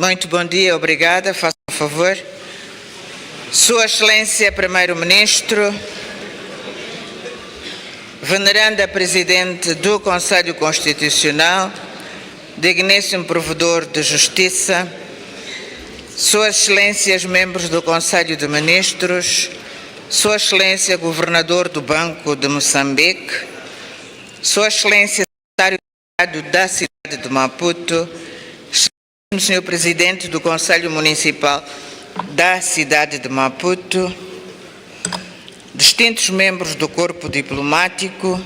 Muito bom dia, obrigada. Faça um favor. Sua Excelência Primeiro-Ministro, Veneranda Presidente do Conselho Constitucional, digníssimo Provedor de Justiça, Suas Excelências membros do Conselho de Ministros, Sua Excelência Governador do Banco de Moçambique, Sua Excelência Secretário da cidade de Maputo, Senhor Presidente do Conselho Municipal da cidade de Maputo, distintos membros do Corpo Diplomático,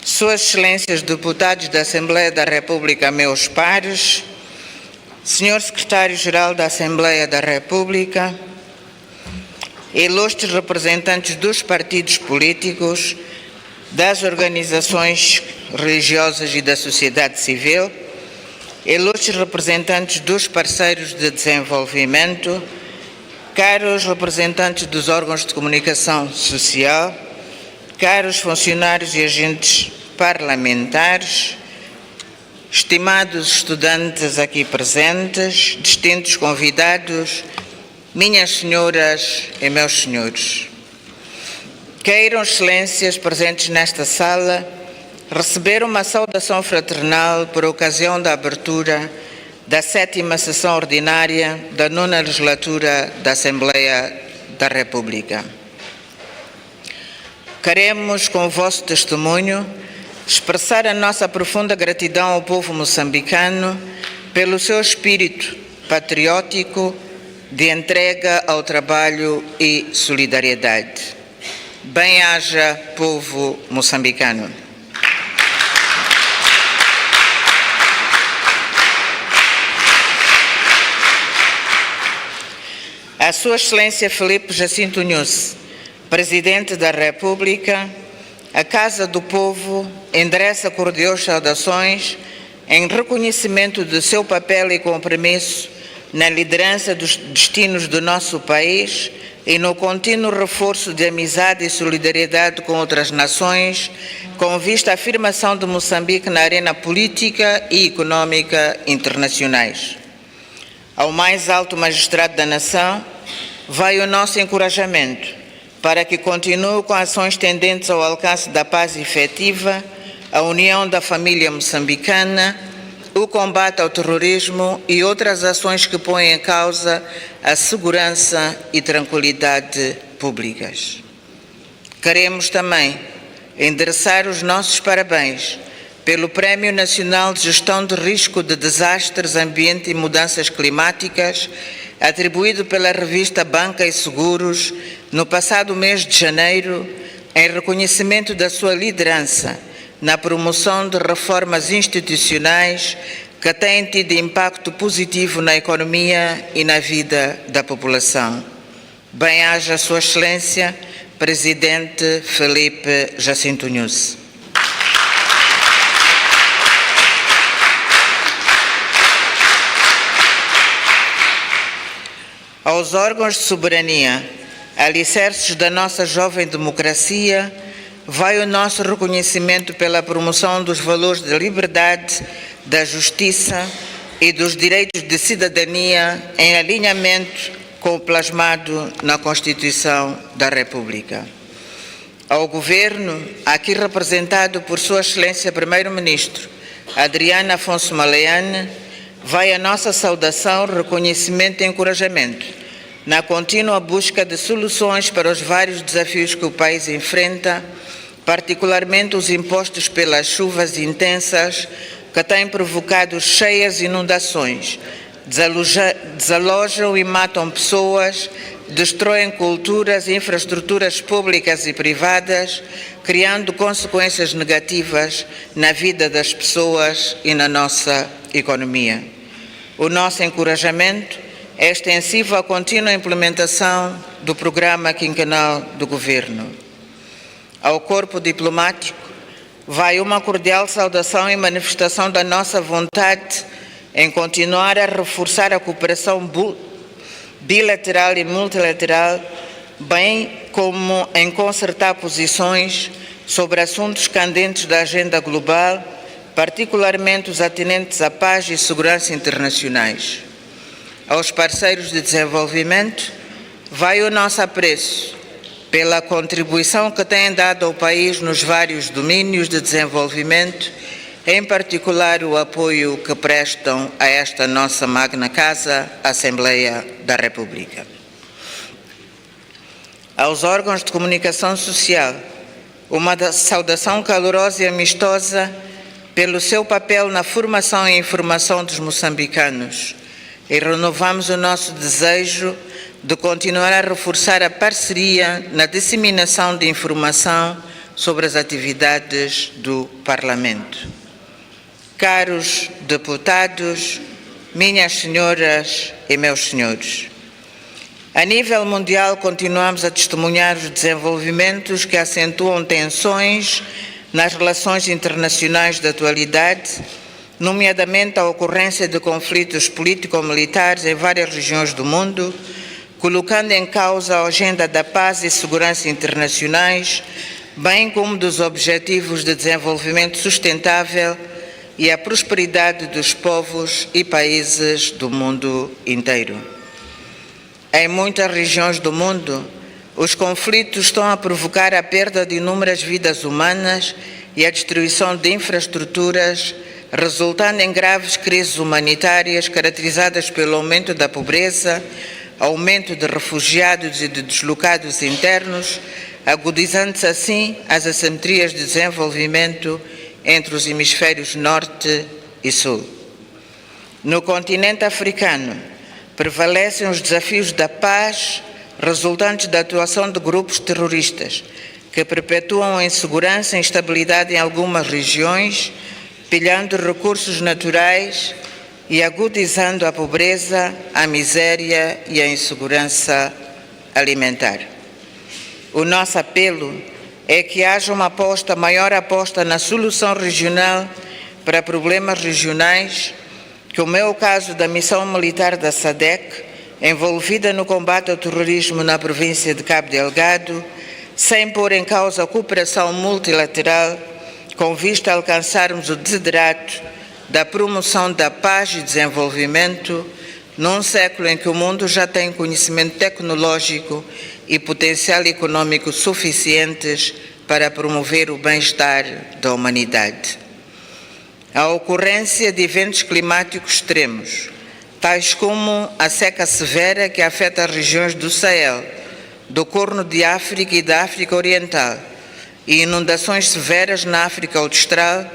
Suas Excelências Deputados da Assembleia da República, meus pares, Senhor Secretário-Geral da Assembleia da República, ilustres representantes dos partidos políticos, das organizações religiosas e da sociedade civil, ilustres representantes dos parceiros de desenvolvimento, caros representantes dos órgãos de comunicação social, caros funcionários e agentes parlamentares, estimados estudantes aqui presentes, distintos convidados, minhas senhoras e meus senhores. Queiram excelências presentes nesta sala receber uma saudação fraternal por ocasião da abertura da 7ª sessão ordinária da 9ª legislatura da Assembleia da República. Queremos, com o vosso testemunho, expressar a nossa profunda gratidão ao povo moçambicano pelo seu espírito patriótico de entrega ao trabalho e solidariedade. Bem-haja, povo moçambicano. A Sua Excelência Filipe Jacinto Nyusi, Presidente da República, a Casa do Povo endereça cordiais saudações em reconhecimento do seu papel e compromisso na liderança dos destinos do nosso país e no contínuo reforço de amizade e solidariedade com outras nações, com vista à afirmação de Moçambique na arena política e econômica internacionais. Ao mais alto magistrado da nação, vai o nosso encorajamento para que continue com ações tendentes ao alcance da paz efetiva, a união da família moçambicana, o combate ao terrorismo e outras ações que põem em causa a segurança e tranquilidade públicas. Queremos também endereçar os nossos parabéns pelo Prémio Nacional de Gestão de Risco de Desastres, Ambiente e Mudanças Climáticas, atribuído pela revista Banca e Seguros no passado mês de janeiro, em reconhecimento da sua liderança na promoção de reformas institucionais que têm tido impacto positivo na economia e na vida da população. Bem-haja, Sua Excelência, Presidente Filipe Jacinto Nyusi. Aos órgãos de soberania, alicerces da nossa jovem democracia, vai o nosso reconhecimento pela promoção dos valores da liberdade, da justiça e dos direitos de cidadania em alinhamento com o plasmado na Constituição da República. Ao Governo, aqui representado por Sua Excelência Primeiro-Ministro Adriano Afonso Maleane, vai a nossa saudação, reconhecimento e encorajamento na contínua busca de soluções para os vários desafios que o país enfrenta, particularmente os impostos pelas chuvas intensas que têm provocado cheias inundações, desalojam e matam pessoas, destroem culturas e infraestruturas públicas e privadas, criando consequências negativas na vida das pessoas e na nossa economia. O nosso encorajamento é extensivo à contínua implementação do programa quinquenal do Governo. Ao Corpo Diplomático, vai uma cordial saudação e manifestação da nossa vontade em continuar a reforçar a cooperação bilateral e multilateral, bem como em concertar posições sobre assuntos candentes da agenda global, particularmente os atinentes à paz e segurança internacionais. aos parceiros de desenvolvimento, vai o nosso apreço pela contribuição que têm dado ao país nos vários domínios de desenvolvimento, em particular o apoio que prestam a esta nossa magna casa, a Assembleia da República. Aos órgãos de comunicação social, uma saudação calorosa e amistosa pelo seu papel na formação e informação dos moçambicanos, e renovamos o nosso desejo de continuar a reforçar a parceria na disseminação de informação sobre as atividades do Parlamento. Caros deputados, minhas senhoras e meus senhores, a nível mundial continuamos a testemunhar os desenvolvimentos que acentuam tensões nas relações internacionais da atualidade, nomeadamente a ocorrência de conflitos político-militares em várias regiões do mundo, colocando em causa a agenda da paz e segurança internacionais, bem como dos objetivos de desenvolvimento sustentável e a prosperidade dos povos e países do mundo inteiro. Em muitas regiões do mundo, os conflitos estão a provocar a perda de inúmeras vidas humanas e a destruição de infraestruturas, resultando em graves crises humanitárias caracterizadas pelo aumento da pobreza, aumento de refugiados e de deslocados internos, agudizando-se assim as assimetrias de desenvolvimento entre os hemisférios norte e sul. No continente africano, prevalecem os desafios da paz resultantes da atuação de grupos terroristas que perpetuam a insegurança e instabilidade em algumas regiões, pilhando recursos naturais e agudizando a pobreza, a miséria e a insegurança alimentar. O nosso apelo é que haja uma maior aposta na solução regional para problemas regionais, como é o caso da missão militar da SADC, envolvida no combate ao terrorismo na província de Cabo Delgado, sem pôr em causa a cooperação multilateral, com vista a alcançarmos o desiderato da promoção da paz e desenvolvimento num século em que o mundo já tem conhecimento tecnológico e potencial econômico suficientes para promover o bem-estar da humanidade. A ocorrência de eventos climáticos extremos, tais como a seca severa que afeta as regiões do Sahel, do Corno de África e da África Oriental, e inundações severas na África Austral,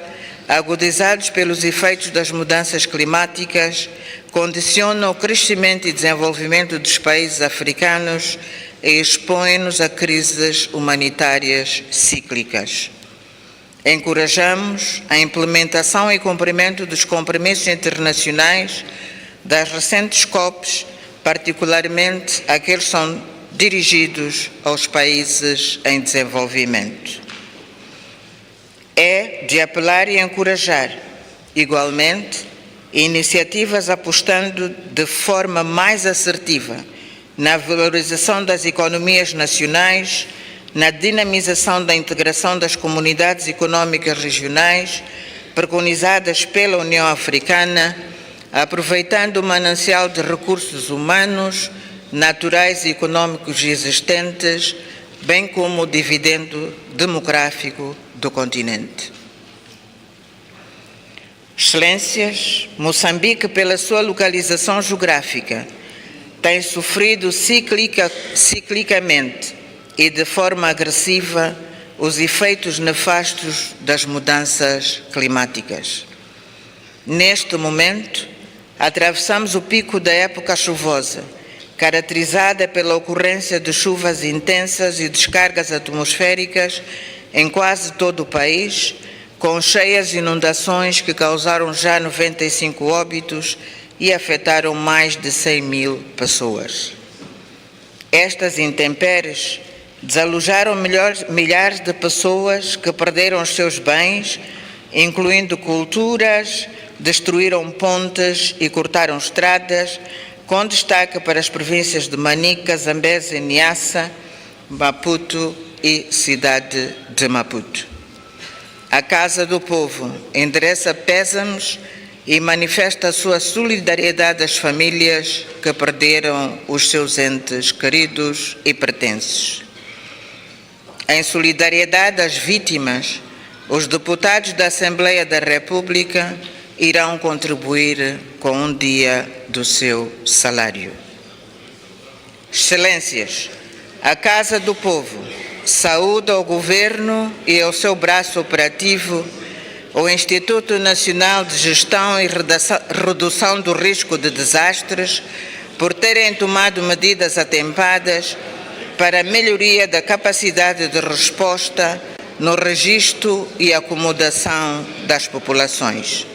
agudizados pelos efeitos das mudanças climáticas, condicionam o crescimento e desenvolvimento dos países africanos e expõem-nos a crises humanitárias cíclicas. Encorajamos a implementação e cumprimento dos compromissos internacionais das recentes COPs, particularmente aqueles que são dirigidos aos países em desenvolvimento. É de apelar e encorajar, igualmente, iniciativas apostando de forma mais assertiva na valorização das economias nacionais, na dinamização da integração das comunidades econômicas regionais preconizadas pela União Africana, aproveitando o manancial de recursos humanos, naturais e econômicos existentes, bem como o dividendo demográfico do continente. Excelências, Moçambique, pela sua localização geográfica, tem sofrido ciclicamente e de forma agressiva os efeitos nefastos das mudanças climáticas. Neste momento, atravessamos o pico da época chuvosa, caracterizada pela ocorrência de chuvas intensas e descargas atmosféricas em quase todo o país, com cheias e inundações que causaram já 95 óbitos e afetaram mais de 100 mil pessoas. Estas intempéries desalojaram milhares de pessoas que perderam os seus bens, incluindo culturas, destruíram pontes e cortaram estradas, com destaque para as províncias de Manica, Zambésia, Niassa, Maputo e cidade de Maputo. A Casa do Povo endereça pésames e manifesta a sua solidariedade às famílias que perderam os seus entes queridos e pertences. Em solidariedade às vítimas, os deputados da Assembleia da República irão contribuir com um dia do seu salário. Excelências, a Casa do Povo saúda ao Governo e ao seu braço operativo o Instituto Nacional de Gestão e Redução do Risco de Desastres por terem tomado medidas atempadas para a melhoria da capacidade de resposta no registro e acomodação das populações.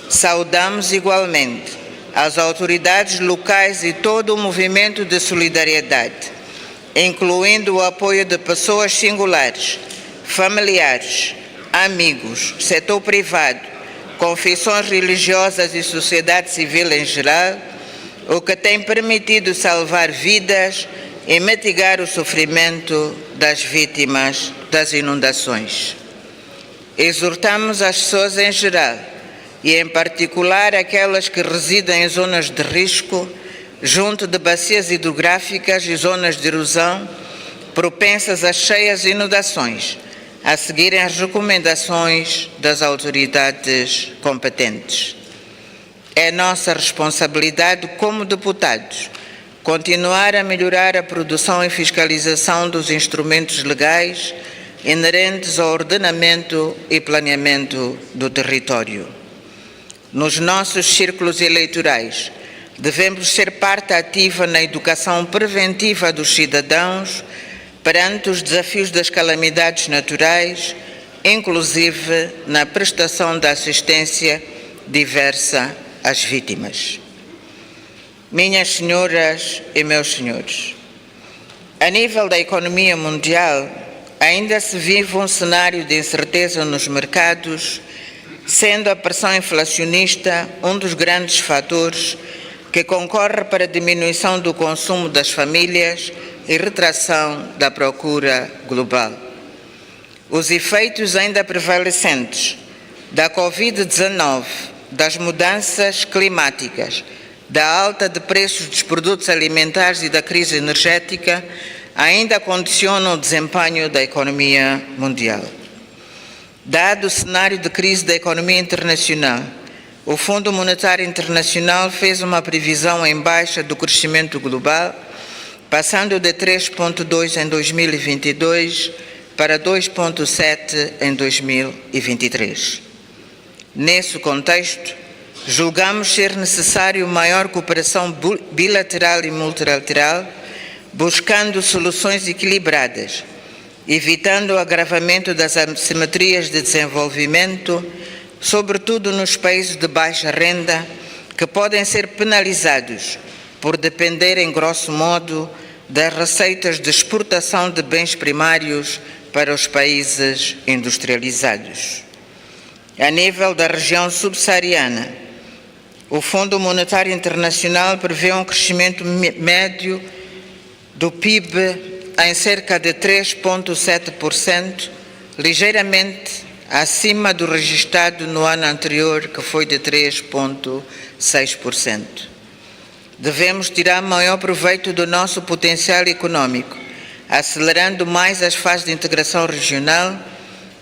Saudamos igualmente as autoridades locais e todo o movimento de solidariedade, incluindo o apoio de pessoas singulares, familiares, amigos, setor privado, confissões religiosas e sociedade civil em geral, o que tem permitido salvar vidas e mitigar o sofrimento das vítimas das inundações. Exortamos as pessoas em geral, e em particular aquelas que residem em zonas de risco, junto de bacias hidrográficas e zonas de erosão propensas a cheias e inundações, a seguirem as recomendações das autoridades competentes. É nossa responsabilidade como deputados continuar a melhorar a produção e fiscalização dos instrumentos legais inerentes ao ordenamento e planeamento do território. Nos nossos círculos eleitorais, devemos ser parte ativa na educação preventiva dos cidadãos perante os desafios das calamidades naturais, inclusive na prestação da assistência diversa às vítimas. Minhas senhoras e meus senhores, a nível da economia mundial, ainda se vive um cenário de incerteza nos mercados, sendo a pressão inflacionista um dos grandes fatores que concorre para a diminuição do consumo das famílias e retração da procura global. Os efeitos ainda prevalecentes da Covid-19, das mudanças climáticas, da alta de preços dos produtos alimentares e da crise energética ainda condicionam o desempenho da economia mundial. Dado o cenário de crise da economia internacional, o Fundo Monetário Internacional fez uma previsão em baixa do crescimento global, passando de 3,2% em 2022 para 2,7% em 2023. Nesse contexto, julgamos ser necessário maior cooperação bilateral e multilateral, buscando soluções equilibradas, evitando o agravamento das assimetrias de desenvolvimento, sobretudo nos países de baixa renda, que podem ser penalizados por dependerem, grosso modo, das receitas de exportação de bens primários para os países industrializados. A nível da região subsaariana, o Fundo Monetário Internacional prevê um crescimento médio do PIB em cerca de 3,7%, ligeiramente acima do registrado no ano anterior, que foi de 3,6%. Devemos tirar maior proveito do nosso potencial econômico, acelerando mais as fases de integração regional,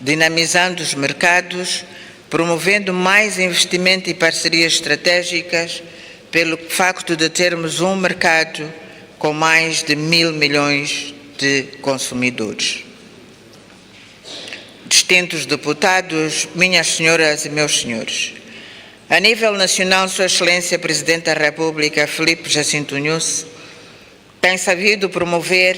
dinamizando os mercados, promovendo mais investimento e parcerias estratégicas, pelo facto de termos um mercado com mais de 1.000 milhões de consumidores. Distintos deputados, minhas senhoras e meus senhores, a nível nacional, Sua Excelência Presidente da República, Filipe Jacinto Nyusi, tem sabido promover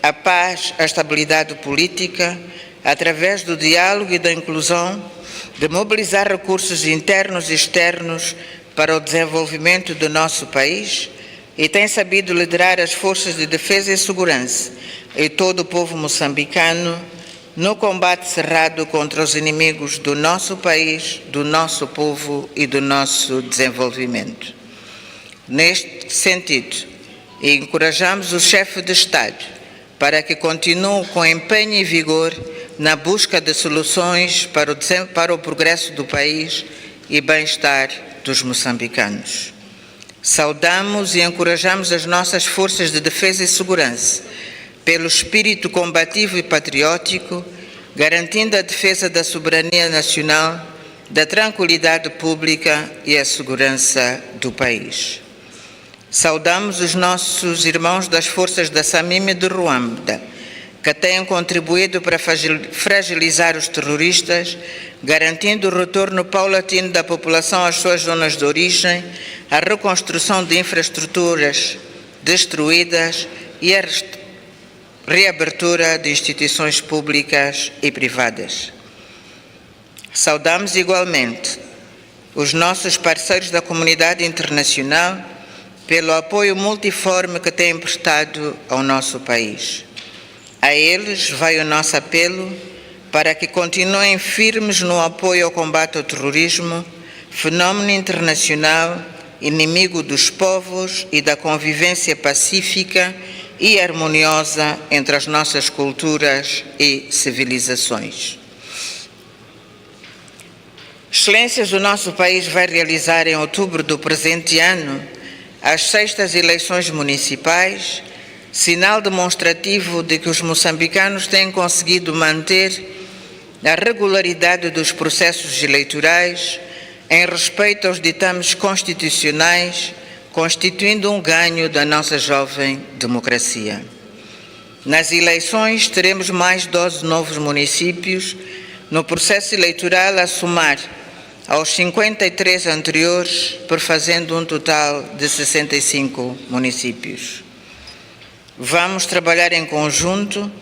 a paz, a estabilidade política, através do diálogo e da inclusão, de mobilizar recursos internos e externos para o desenvolvimento do nosso país e tem sabido liderar as forças de defesa e segurança e todo o povo moçambicano no combate cerrado contra os inimigos do nosso país, do nosso povo e do nosso desenvolvimento. Neste sentido, encorajamos o chefe de Estado para que continue com empenho e vigor na busca de soluções para o progresso do país e bem-estar dos moçambicanos. Saudamos e encorajamos as nossas forças de defesa e segurança pelo espírito combativo e patriótico, garantindo a defesa da soberania nacional, da tranquilidade pública e a segurança do país. Saudamos os nossos irmãos das forças da SAMIM e de Ruanda, que têm contribuído para fragilizar os terroristas, garantindo o retorno paulatino da população às suas zonas de origem, a reconstrução de infraestruturas destruídas e a reabertura de instituições públicas e privadas. Saudamos igualmente os nossos parceiros da comunidade internacional pelo apoio multiforme que têm prestado ao nosso país. A eles vai o nosso apelo para que continuem firmes no apoio ao combate ao terrorismo, fenómeno internacional, inimigo dos povos e da convivência pacífica e harmoniosa entre as nossas culturas e civilizações. Excelências, o nosso país vai realizar em outubro do presente ano as 6ª eleições municipais, sinal demonstrativo de que os moçambicanos têm conseguido manter a regularidade dos processos eleitorais em respeito aos ditames constitucionais, constituindo um ganho da nossa jovem democracia. Nas eleições teremos mais 12 novos municípios no processo eleitoral a somar aos 53 anteriores, prefazendo um total de 65 municípios. Vamos trabalhar em conjunto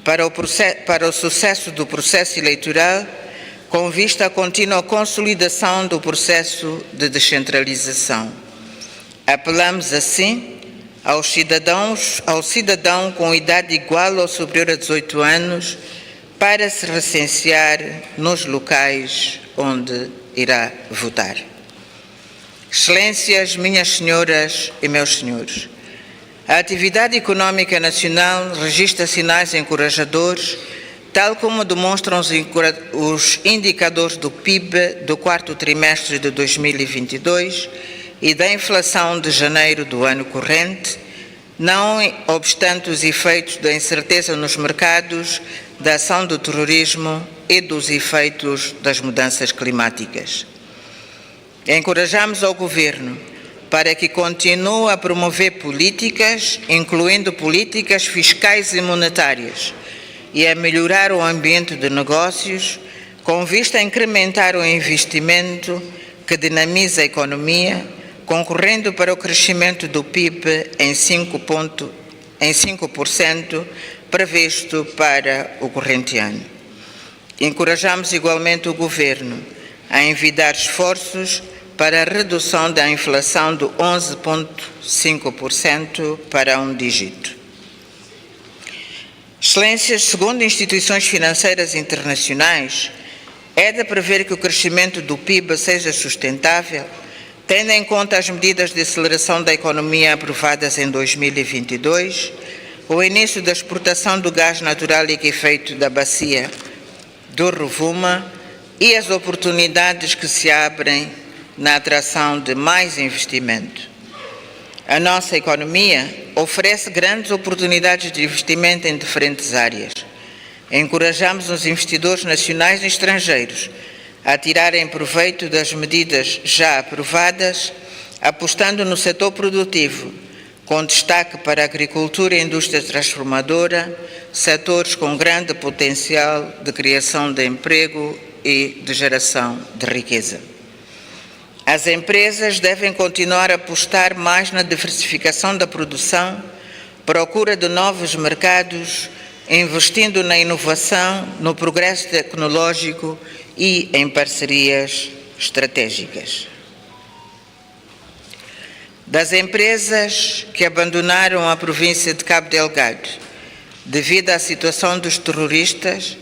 para o sucesso do processo eleitoral, com vista à contínua consolidação do processo de descentralização. Apelamos, assim, ao cidadão com idade igual ou superior a 18 anos para se recensear nos locais onde irá votar. Excelências, minhas senhoras e meus senhores, a atividade económica nacional registra sinais encorajadores, tal como demonstram os indicadores do PIB do 4º trimestre de 2022 e da inflação de janeiro do ano corrente, não obstante os efeitos da incerteza nos mercados, da ação do terrorismo e dos efeitos das mudanças climáticas. Encorajamos ao Governo para que continue a promover políticas, incluindo políticas fiscais e monetárias, e a melhorar o ambiente de negócios, com vista a incrementar o investimento que dinamiza a economia, concorrendo para o crescimento do PIB em 5%, previsto para o corrente ano. Encorajamos igualmente o Governo a envidar esforços para a redução da inflação de 11,5% para um dígito. Excelências, segundo instituições financeiras internacionais, é de prever que o crescimento do PIB seja sustentável, tendo em conta as medidas de aceleração da economia aprovadas em 2022, o início da exportação do gás natural liquefeito da bacia do Rovuma e as oportunidades que se abrem na atração de mais investimento. A nossa economia oferece grandes oportunidades de investimento em diferentes áreas. Encorajamos os investidores nacionais e estrangeiros a tirarem proveito das medidas já aprovadas, apostando no setor produtivo, com destaque para a agricultura e a indústria transformadora, setores com grande potencial de criação de emprego e de geração de riqueza. As empresas devem continuar a apostar mais na diversificação da produção, procura de novos mercados, investindo na inovação, no progresso tecnológico e em parcerias estratégicas. Das empresas que abandonaram a província de Cabo Delgado devido à situação dos terroristas,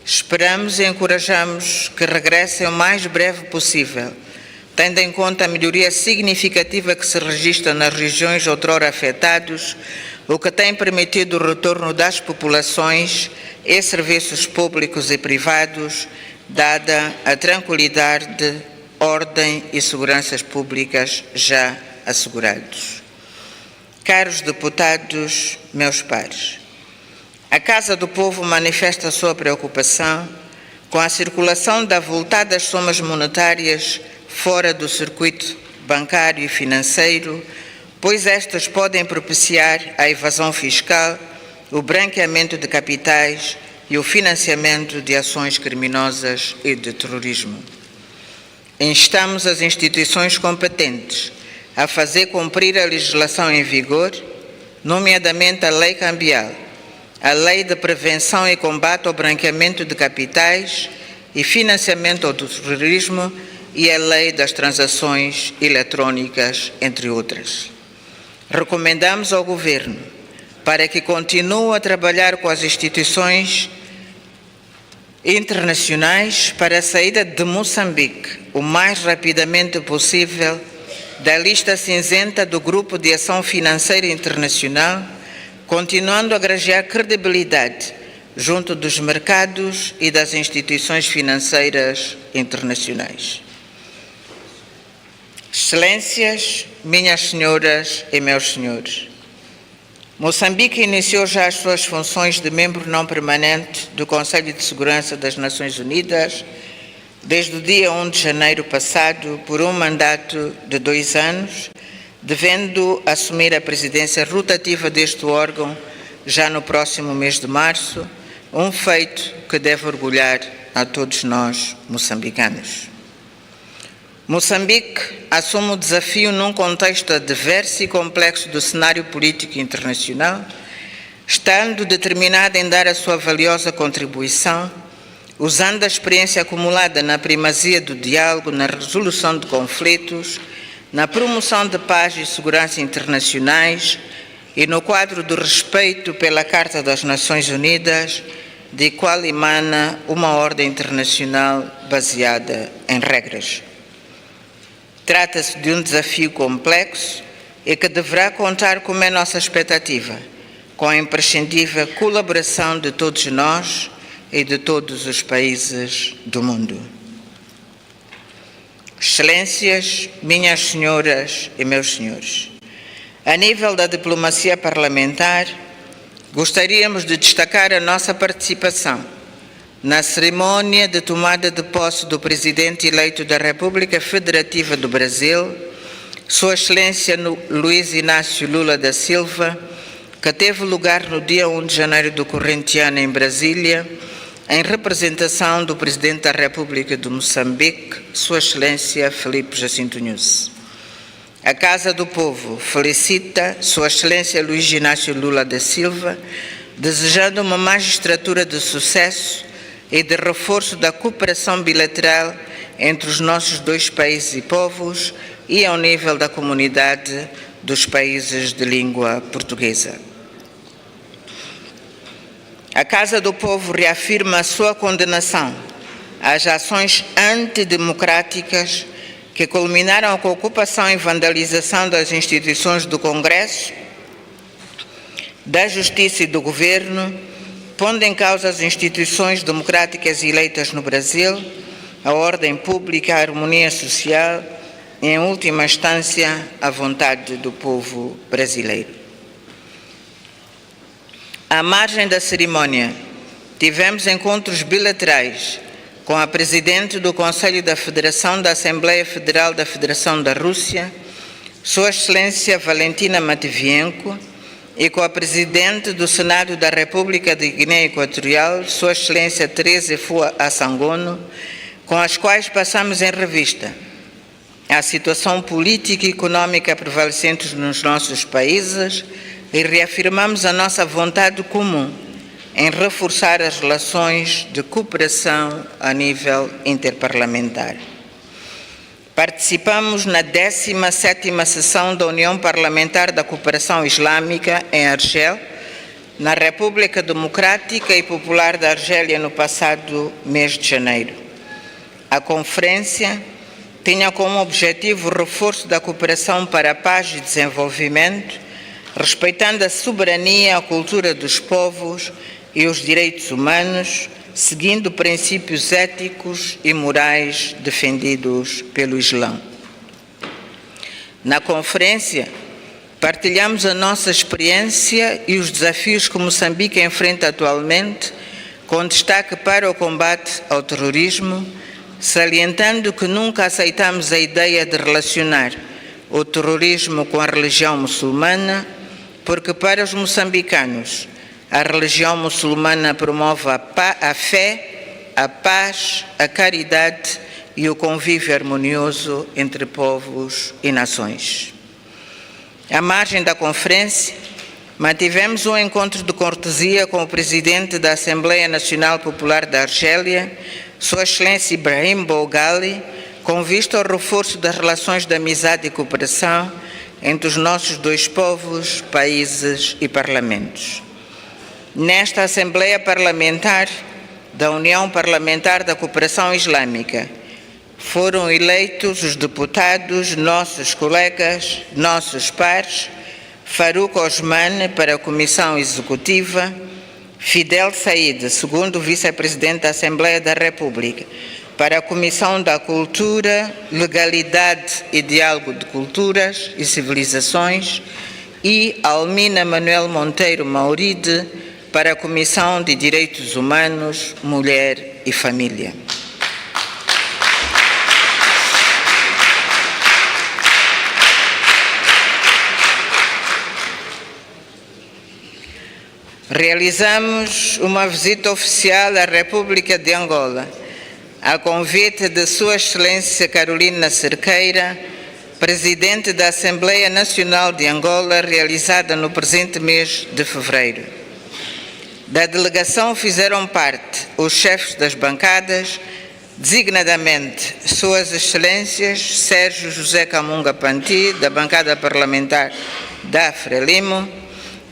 esperamos e encorajamos que regressem o mais breve possível, tendo em conta a melhoria significativa que se registra nas regiões outrora afetadas, o que tem permitido o retorno das populações e serviços públicos e privados, dada a tranquilidade ordem e seguranças públicas já assegurados. Caros deputados, meus pares, a Casa do Povo manifesta a sua preocupação com a circulação de avultadas somas monetárias fora do circuito bancário e financeiro, pois estas podem propiciar a evasão fiscal, o branqueamento de capitais e o financiamento de ações criminosas e de terrorismo. Instamos as instituições competentes a fazer cumprir a legislação em vigor, nomeadamente a Lei Cambial, a Lei de Prevenção e Combate ao Branqueamento de Capitais e Financiamento ao Terrorismo e a Lei das Transações Eletrônicas, entre outras. Recomendamos ao Governo para que continue a trabalhar com as instituições internacionais para a saída de Moçambique o mais rapidamente possível da lista cinzenta do Grupo de Ação Financeira Internacional, continuando a granjear credibilidade junto dos mercados e das instituições financeiras internacionais. Excelências, minhas senhoras e meus senhores, Moçambique iniciou já as suas funções de membro não permanente do Conselho de Segurança das Nações Unidas desde o dia 1 de janeiro passado por um mandato de 2 anos, devendo assumir a presidência rotativa deste órgão já no próximo mês de março, um feito que deve orgulhar a todos nós moçambicanos. Moçambique assume o desafio num contexto adverso e complexo do cenário político internacional, estando determinada em dar a sua valiosa contribuição, usando a experiência acumulada na primazia do diálogo, na resolução de conflitos, na promoção de paz e segurança internacionais e no quadro do respeito pela Carta das Nações Unidas, de qual emana uma ordem internacional baseada em regras. Trata-se de um desafio complexo e que deverá contar, como é nossa expectativa, com a imprescindível colaboração de todos nós e de todos os países do mundo. Excelências, minhas senhoras e meus senhores, a nível da diplomacia parlamentar, gostaríamos de destacar a nossa participação na cerimônia de tomada de posse do Presidente eleito da República Federativa do Brasil, Sua Excelência Luiz Inácio Lula da Silva, que teve lugar no dia 1 de janeiro do corrente ano em Brasília, em representação do Presidente da República de Moçambique, Sua Excelência Filipe Jacinto Nyusi. A Casa do Povo felicita Sua Excelência Luiz Inácio Lula da Silva, desejando uma magistratura de sucesso e de reforço da cooperação bilateral entre os nossos dois países e povos e ao nível da comunidade dos países de língua portuguesa. A Casa do Povo reafirma a sua condenação às ações antidemocráticas que culminaram com a ocupação e vandalização das instituições do Congresso, da Justiça e do Governo, pondo em causa as instituições democráticas eleitas no Brasil, a ordem pública, a harmonia social e, em última instância, a vontade do povo brasileiro. À margem da cerimônia, tivemos encontros bilaterais com a Presidente do Conselho da Federação da Assembleia Federal da Federação da Rússia, Sua Excelência Valentina Matvienko, e com a Presidente do Senado da República de Guiné Equatorial, Sua Excelência Teresa Fua Assangono, com as quais passamos em revista a situação política e econômica prevalecente nos nossos países e reafirmamos a nossa vontade comum em reforçar as relações de cooperação a nível interparlamentar. Participamos na 17ª sessão da União Parlamentar da Cooperação Islâmica em Argel, na República Democrática e Popular da Argélia no passado mês de janeiro. A conferência tinha como objetivo o reforço da cooperação para a paz e desenvolvimento, respeitando a soberania, a cultura dos povos e os direitos humanos, seguindo princípios éticos e morais defendidos pelo Islã. Na conferência, partilhamos a nossa experiência e os desafios que Moçambique enfrenta atualmente, com destaque para o combate ao terrorismo, salientando que nunca aceitamos a ideia de relacionar o terrorismo com a religião muçulmana, porque para os moçambicanos a religião muçulmana promove a fé, a paz, a caridade e o convívio harmonioso entre povos e nações. À margem da conferência, mantivemos um encontro de cortesia com o presidente da Assembleia Nacional Popular da Argélia, Sua Excelência Ibrahim Bougali, com vista ao reforço das relações de amizade e cooperação entre os nossos dois povos, países e parlamentos. Nesta Assembleia Parlamentar da União Parlamentar da Cooperação Islâmica, foram eleitos os deputados, nossos colegas, nossos pares, Farouk Osman para a Comissão Executiva, Fidel Said, segundo vice-presidente da Assembleia da República, para a Comissão da Cultura, Legalidade e Diálogo de Culturas e Civilizações, e Almina Manuel Monteiro Mauride para a Comissão de Direitos Humanos, Mulher e Família. Realizamos uma visita oficial à República de Angola, a convite de Sua Excelência Carolina Cerqueira, Presidente da Assembleia Nacional de Angola, realizada no presente mês de fevereiro. Da delegação fizeram parte os chefes das bancadas, designadamente Suas Excelências Sérgio José Camunga Panti, da bancada parlamentar da Frelimo,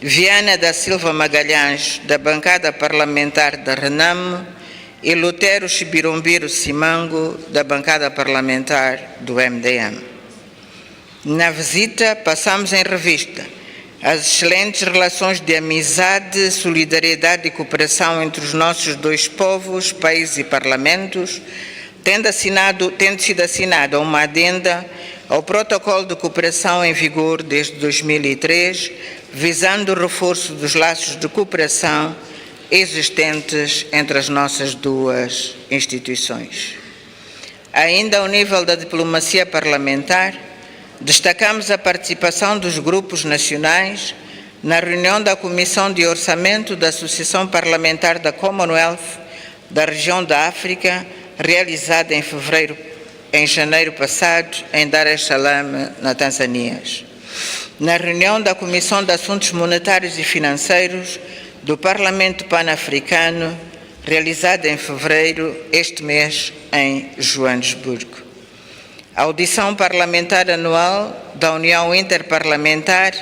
Viana da Silva Magalhães, da bancada parlamentar da Renamo, e Lutero Chibirumbiro Simango, da bancada parlamentar do MDM. Na visita, passamos em revista as excelentes relações de amizade, solidariedade e cooperação entre os nossos dois povos, países e parlamentos, tendo sido assinada uma adenda ao Protocolo de Cooperação em vigor desde 2003, visando o reforço dos laços de cooperação existentes entre as nossas duas instituições. Ainda ao nível da diplomacia parlamentar, destacamos a participação dos grupos nacionais na reunião da Comissão de Orçamento da Associação Parlamentar da Commonwealth da região da África, realizada em janeiro passado, em Dar es Salaam, na Tanzânia. Na reunião da Comissão de Assuntos Monetários e Financeiros do Parlamento Pan-Africano, realizada em fevereiro este mês em Joanesburgo. A audição parlamentar anual da União Interparlamentar,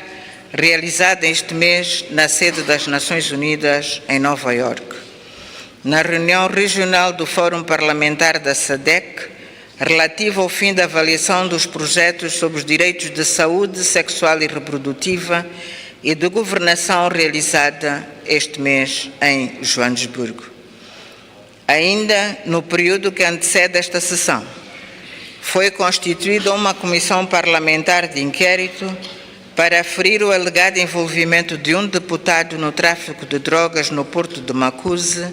realizada este mês na sede das Nações Unidas em Nova Iorque. Na reunião regional do Fórum Parlamentar da SADC, relativa ao fim da avaliação dos projetos sobre os direitos de saúde sexual e reprodutiva e de governação, realizada este mês em Joanesburgo. Ainda no período que antecede esta sessão, foi constituída uma comissão parlamentar de inquérito para aferir o alegado envolvimento de um deputado no tráfico de drogas no porto de Macuse,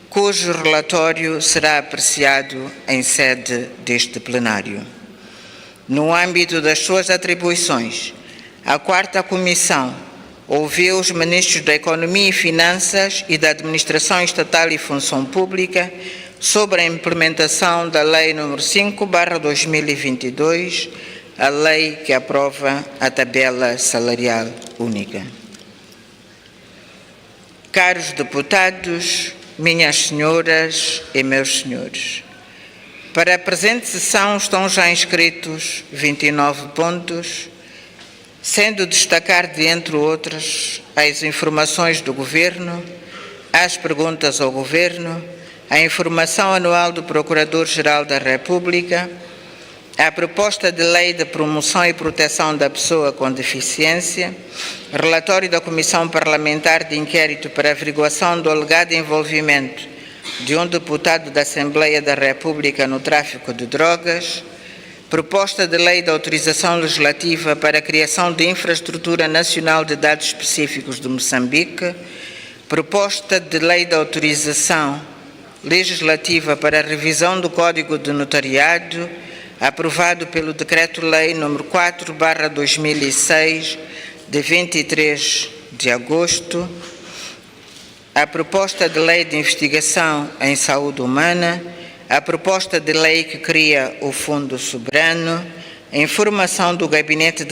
cujo relatório será apreciado em sede deste plenário. No âmbito das suas atribuições, a quarta comissão ouviu os ministros da Economia e Finanças e da Administração Estatal e Função Pública sobre a implementação da Lei nº 5/2022, a lei que aprova a tabela salarial única. Caros deputados, minhas senhoras e meus senhores, para a presente sessão estão já inscritos 29 pontos, sendo destacar, de entre outros, as informações do Governo, as perguntas ao Governo, a informação anual do Procurador-Geral da República, a proposta de lei de promoção e proteção da pessoa com deficiência, relatório da Comissão Parlamentar de Inquérito para averiguação do alegado envolvimento de um deputado da Assembleia da República no tráfico de drogas, proposta de lei de autorização legislativa para a criação de infraestrutura nacional de dados específicos de Moçambique, proposta de lei de autorização legislativa para a revisão do Código de Notariado, aprovado pelo Decreto-Lei nº 4/2006, de 23 de agosto, a proposta de lei de investigação em saúde humana, a proposta de lei que cria o Fundo Soberano, a informação do Gabinete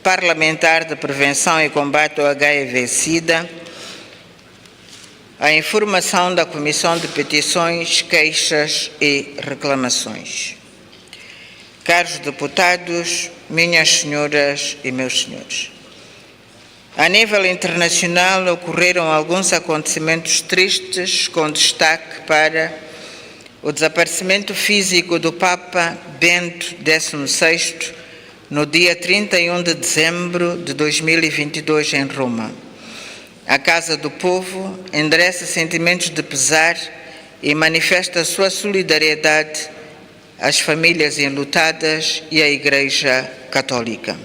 Parlamentar de Prevenção e Combate ao HIV-Sida, a informação da Comissão de Petições, Queixas e Reclamações. Caros deputados, minhas senhoras e meus senhores, a nível internacional ocorreram alguns acontecimentos tristes, com destaque para o desaparecimento físico do Papa Bento XVI no dia 31 de dezembro de 2022 em Roma. A Casa do Povo endereça sentimentos de pesar e manifesta a sua solidariedade às famílias enlutadas e à Igreja Católica.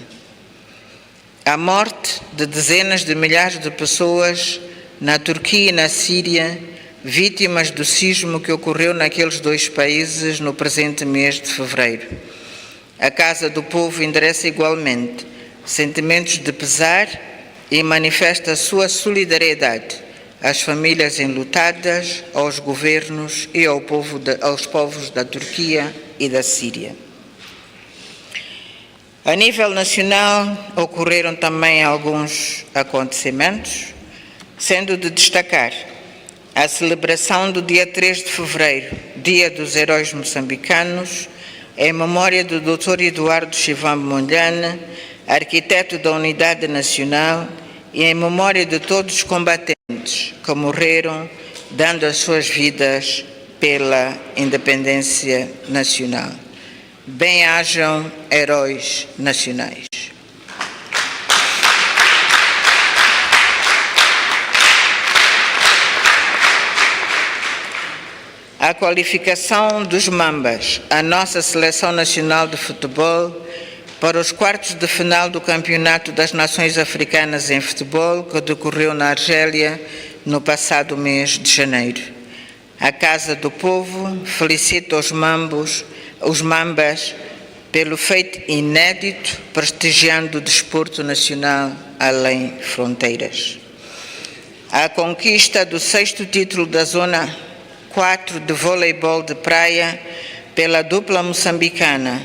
A morte de dezenas de milhares de pessoas na Turquia e na Síria, vítimas do sismo que ocorreu naqueles dois países no presente mês de fevereiro. A Casa do Povo endereça igualmente sentimentos de pesar e manifesta a sua solidariedade às famílias enlutadas, aos governos e aos povos da Turquia e da Síria. A nível nacional, ocorreram também alguns acontecimentos, sendo de destacar a celebração do dia 3 de fevereiro, Dia dos Heróis Moçambicanos, em memória do Dr. Eduardo Chivambo Mondlane, arquiteto da Unidade Nacional, e em memória de todos os combatentes que morreram dando as suas vidas pela independência nacional. Bem-hajam heróis nacionais. A qualificação dos Mambas, a nossa Seleção Nacional de Futebol, para os quartos de final do Campeonato das Nações Africanas em Futebol, que decorreu na Argélia no passado mês de janeiro. A Casa do Povo felicita os Mambas pelo feito inédito, prestigiando o desporto nacional além fronteiras. A conquista do 6º título da Zona 4 de voleibol de praia pela dupla moçambicana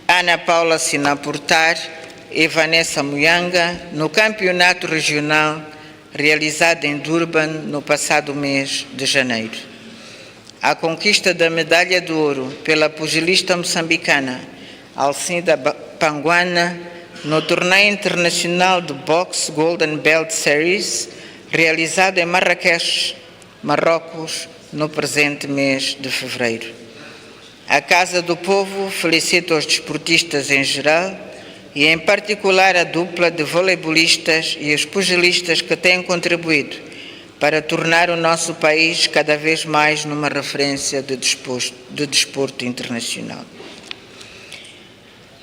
Ana Paula Sinaportar e Vanessa Muyanga no Campeonato Regional realizado em Durban no passado mês de janeiro. A conquista da medalha de ouro pela pugilista moçambicana Alcinda Panguana no Torneio Internacional de Boxe Golden Belt Series realizado em Marrakech, Marrocos, no presente mês de fevereiro. A Casa do Povo felicita os desportistas em geral e, em particular, a dupla de voleibolistas e os pugilistas que têm contribuído para tornar o nosso país cada vez mais numa referência de desporto internacional.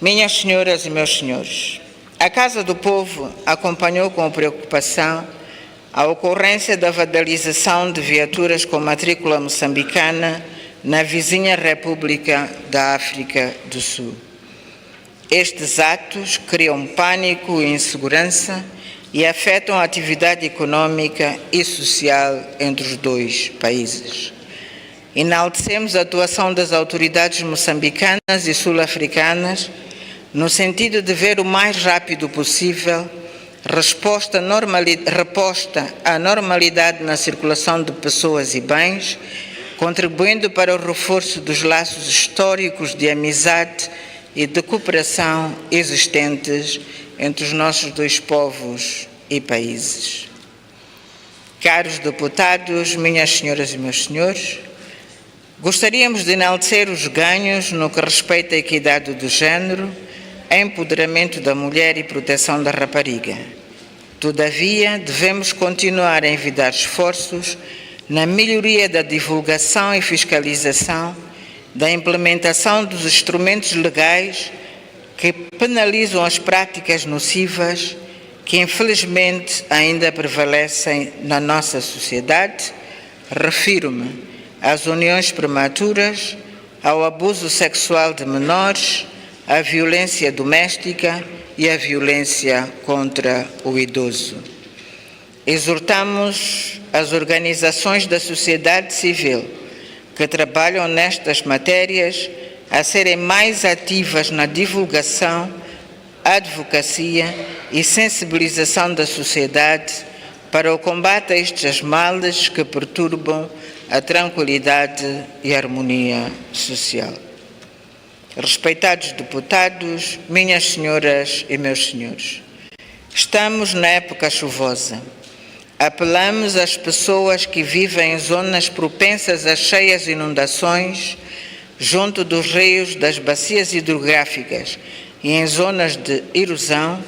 Minhas senhoras e meus senhores, a Casa do Povo acompanhou com preocupação a ocorrência da vandalização de viaturas com matrícula moçambicana na vizinha República da África do Sul. Estes atos criam pânico e insegurança e afetam a atividade econômica e social entre os dois países. Enaltecemos a atuação das autoridades moçambicanas e sul-africanas no sentido de ver o mais rápido possível reposta à normalidade na circulação de pessoas e bens, contribuindo para o reforço dos laços históricos de amizade e de cooperação existentes entre os nossos dois povos e países. Caros deputados, minhas senhoras e meus senhores, gostaríamos de enaltecer os ganhos no que respeita à equidade do género, empoderamento da mulher e proteção da rapariga. Todavia, devemos continuar a envidar esforços na melhoria da divulgação e fiscalização, da implementação dos instrumentos legais que penalizam as práticas nocivas que infelizmente ainda prevalecem na nossa sociedade. Refiro-me às uniões prematuras, ao abuso sexual de menores, à violência doméstica e à violência contra o idoso. Exortamos as organizações da sociedade civil que trabalham nestas matérias a serem mais ativas na divulgação, advocacia e sensibilização da sociedade para o combate a estes males que perturbam a tranquilidade e a harmonia social. Respeitados deputados, minhas senhoras e meus senhores, estamos na época chuvosa. Apelamos às pessoas que vivem em zonas propensas a cheias inundações, junto dos rios, das bacias hidrográficas e em zonas de erosão,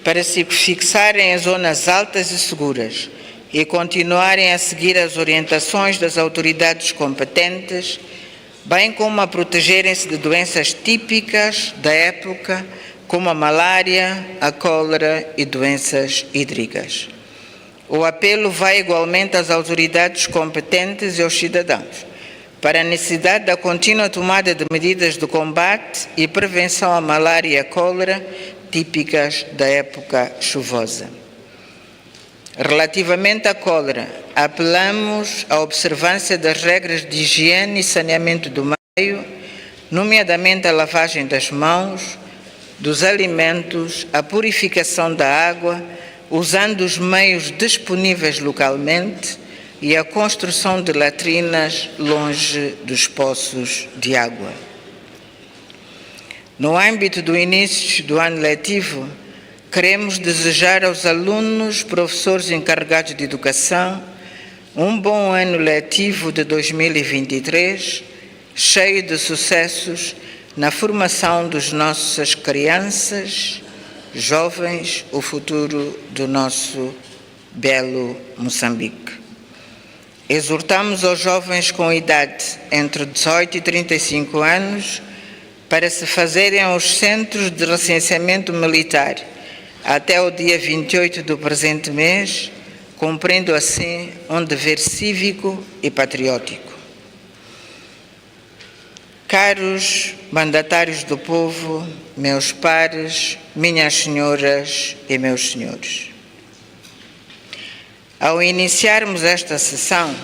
para se fixarem em zonas altas e seguras e continuarem a seguir as orientações das autoridades competentes, bem como a protegerem-se de doenças típicas da época, como a malária, a cólera e doenças hídricas. O apelo vai igualmente às autoridades competentes e aos cidadãos, para a necessidade da contínua tomada de medidas de combate e prevenção à malária e à cólera típicas da época chuvosa. Relativamente à cólera, apelamos à observância das regras de higiene e saneamento do meio, nomeadamente a lavagem das mãos, dos alimentos, a purificação da água, usando os meios disponíveis localmente e a construção de latrinas longe dos poços de água. No âmbito do início do ano letivo, queremos desejar aos alunos, professores encarregados de educação, um bom ano letivo de 2023, cheio de sucessos na formação das nossas crianças, jovens, o futuro do nosso belo Moçambique. Exortamos aos jovens com idade entre 18 e 35 anos para se fazerem aos centros de recenseamento militar até o dia 28 do presente mês, cumprindo assim um dever cívico e patriótico. Caros mandatários do povo, meus pares, minhas senhoras e meus senhores, ao iniciarmos esta sessão,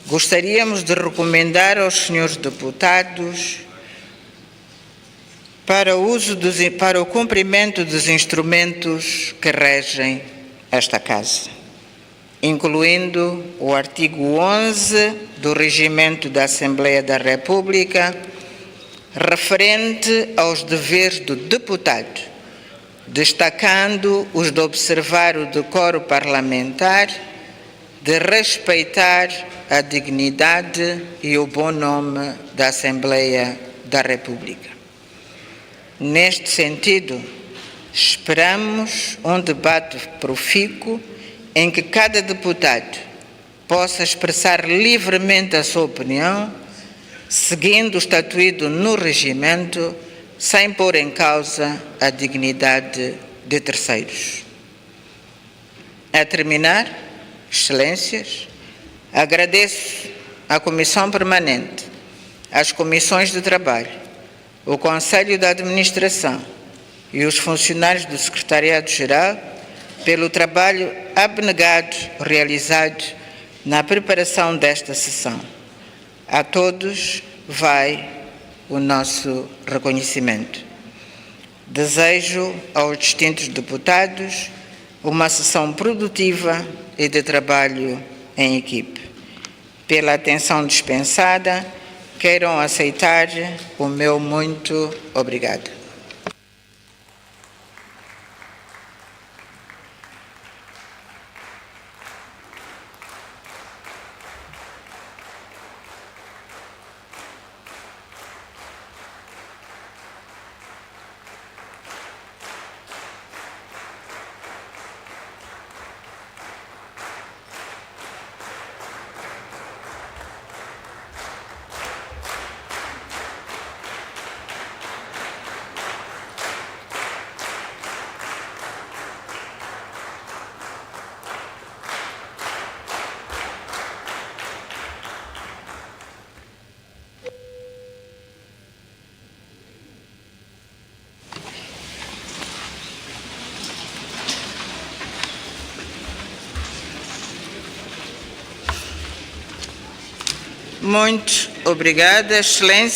gostaríamos de recomendar aos senhores deputados para o cumprimento dos instrumentos que regem esta Casa, incluindo o artigo 11 do Regimento da Assembleia da República, referente aos deveres do deputado, destacando os de observar o decoro parlamentar, de respeitar a dignidade e o bom nome da Assembleia da República. Neste sentido, esperamos um debate profícuo em que cada deputado possa expressar livremente a sua opinião, seguindo o estatuído no regimento, sem pôr em causa a dignidade de terceiros. A terminar, Excelências, agradeço à Comissão Permanente, às Comissões de Trabalho, o Conselho de Administração e os funcionários do Secretariado-Geral pelo trabalho abnegado realizado na preparação desta sessão. A todos vai o nosso reconhecimento. Desejo aos distintos deputados uma sessão produtiva e de trabalho em equipe. Pela atenção dispensada, queiram aceitar o meu muito obrigado. Muito obrigada, Excelência.